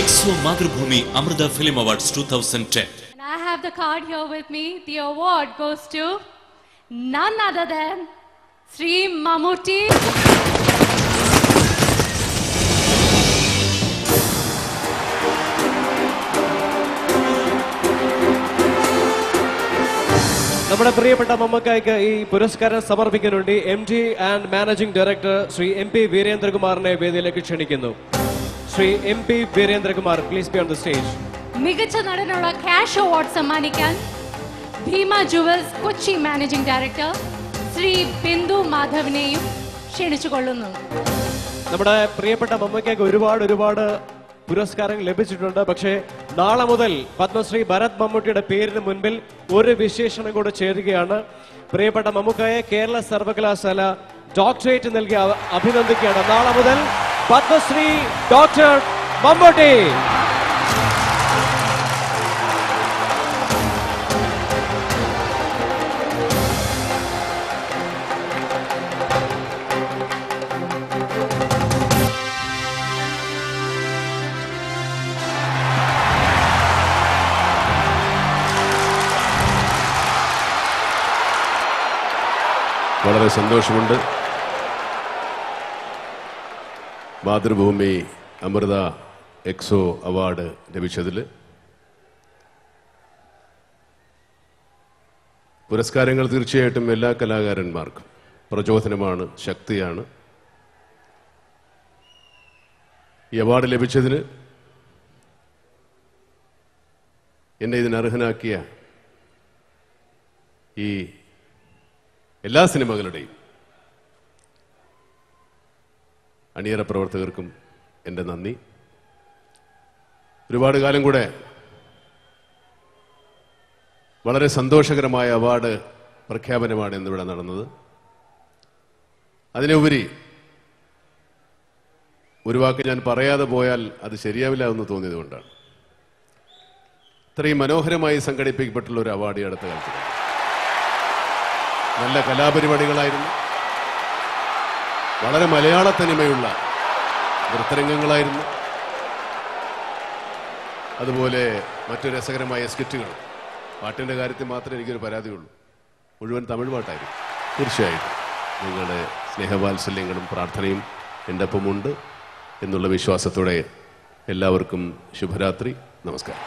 Exo Madhrubhumi Amrita Film Awards 2010. And I have the card here with me. The award goes to none other than Sri Mammootty. നമ്മുടെ പ്രിയപ്പെട്ട മമ്മക്കായ്ക്ക് ഈ പുരസ്കാരം സമർപ്പിക്കുന്നുണ്ട് MD and managing director Shri MP വീരേന്ദ്രകുമാറിനെ വേദിയിലേക്ക് ക്ഷണിക്കുന്നു. Shri MP Veerendrakumar, please be on the stage. മികച്ച നടനുള്ള ക്യാഷ് അവാർഡ് സമ്മാനിക്കാൻ Bhima jewels Kochi managing director Shri Bindu മാധവനെയും ക്ഷണിച്ചുകൊള്ളുന്നു. നമ്മുടെ പ്രിയപ്പെട്ട മമ്മക്കായ്ക്ക് ഒരുപാട് പുരസ്കാരങ്ങൾ ലഭിച്ചിട്ടുണ്ട്. പക്ഷേ നാളെ മുതൽ പത്മശ്രീ ഭരത് മമ്മൂട്ടിയുടെ പേരിന് മുൻപിൽ ഒരു വിശേഷണം കൂടെ ചേരുകയാണ്. പ്രിയപ്പെട്ട മമ്മൂക്കയെ കേരള സർവകലാശാല ഡോക്ടറേറ്റ് നൽകി അഭിനന്ദിക്കുകയാണ്. നാളെ മുതൽ പത്മശ്രീ ഡോക്ടർ മമ്മൂട്ടി. വളരെ സന്തോഷമുണ്ട്. മാതൃഭൂമി അമൃത എക്സോ അവാർഡ് ലഭിച്ചതിൽ. പുരസ്കാരങ്ങൾ തീർച്ചയായിട്ടും എല്ലാ കലാകാരന്മാർക്കും പ്രചോദനമാണ്, ശക്തിയാണ്. ഈ അവാർഡ് ലഭിച്ചതിന് എന്നെ ഇതിനർഹനാക്കിയ ഈ എല്ലാ സിനിമകളുടെയും അണിയറ പ്രവർത്തകർക്കും എൻ്റെ നന്ദി. ഒരുപാട് കാലം കൂടെ വളരെ സന്തോഷകരമായ അവാർഡ് പ്രഖ്യാപനമാണ് ഇന്നിവിടെ നടന്നത്. അതിനുപരി ഒരു വാക്ക് ഞാൻ പറയാതെ പോയാൽ അത് ശരിയാവില്ല എന്ന് തോന്നിയതുകൊണ്ടാണ്. ഇത്രയും മനോഹരമായി സംഘടിപ്പിക്കപ്പെട്ടുള്ള ഒരു അവാർഡ് ഈ അടുത്ത കാലത്ത്. നല്ല കലാപരിപാടികളായിരുന്നു, വളരെ മലയാള തനിമയുള്ള നൃത്തരംഗങ്ങളായിരുന്നു, അതുപോലെ മറ്റു രസകരമായ സ്കിറ്റുകൾ. പാട്ടിൻ്റെ കാര്യത്തിൽ മാത്രമേ എനിക്കൊരു പരാതിയുള്ളൂ, മുഴുവൻ തമിഴ് പാട്ടായിരുന്നു. തീർച്ചയായിട്ടും നിങ്ങളുടെ സ്നേഹവാത്സല്യങ്ങളും പ്രാർത്ഥനയും എൻ്റെ ഒപ്പമുണ്ട് എന്നുള്ള വിശ്വാസത്തോടെ എല്ലാവർക്കും ശുഭരാത്രി, നമസ്കാരം.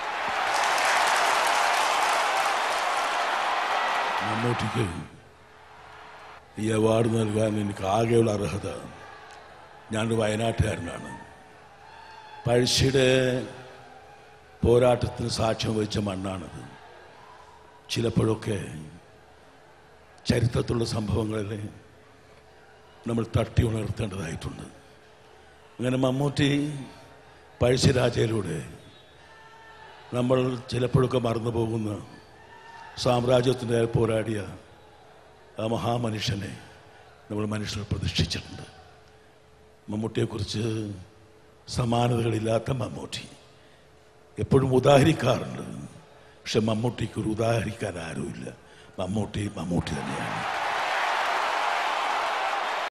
മമ്മൂട്ടിക്ക് ഈ അവാർഡ് നൽകാൻ എനിക്ക് ആകെയുള്ള അർഹത, ഞാനൊരു വയനാട്ടുകാരനാണ്. പഴശ്ശിയുടെ പോരാട്ടത്തിന് സാക്ഷ്യം വഹിച്ച മണ്ണാണത്. ചിലപ്പോഴൊക്കെ ചരിത്രത്തിലുള്ള സംഭവങ്ങളിൽ നമ്മൾ തട്ടി ഉണർത്തേണ്ടതായിട്ടുണ്ട്. അങ്ങനെ മമ്മൂട്ടി പഴശ്ശിരാജയിലൂടെ നമ്മൾ ചിലപ്പോഴൊക്കെ മറന്നു പോകുന്ന സാമ്രാജ്യത്തിൻ്റെ പോരാടിയ ആ മഹാമനുഷ്യനെ നമ്മൾ മനുഷ്യർ പ്രതിഷ്ഠിച്ചിട്ടുണ്ട്. മമ്മൂട്ടിയെക്കുറിച്ച് സമാനതകളില്ലാത്ത മമ്മൂട്ടി എപ്പോഴും ഉദാഹരിക്കാറുണ്ട്. പക്ഷെ മമ്മൂട്ടിക്കൊരു ഉദാഹരിക്കാൻ ആരുമില്ല. മമ്മൂട്ടി തന്നെയാണ്.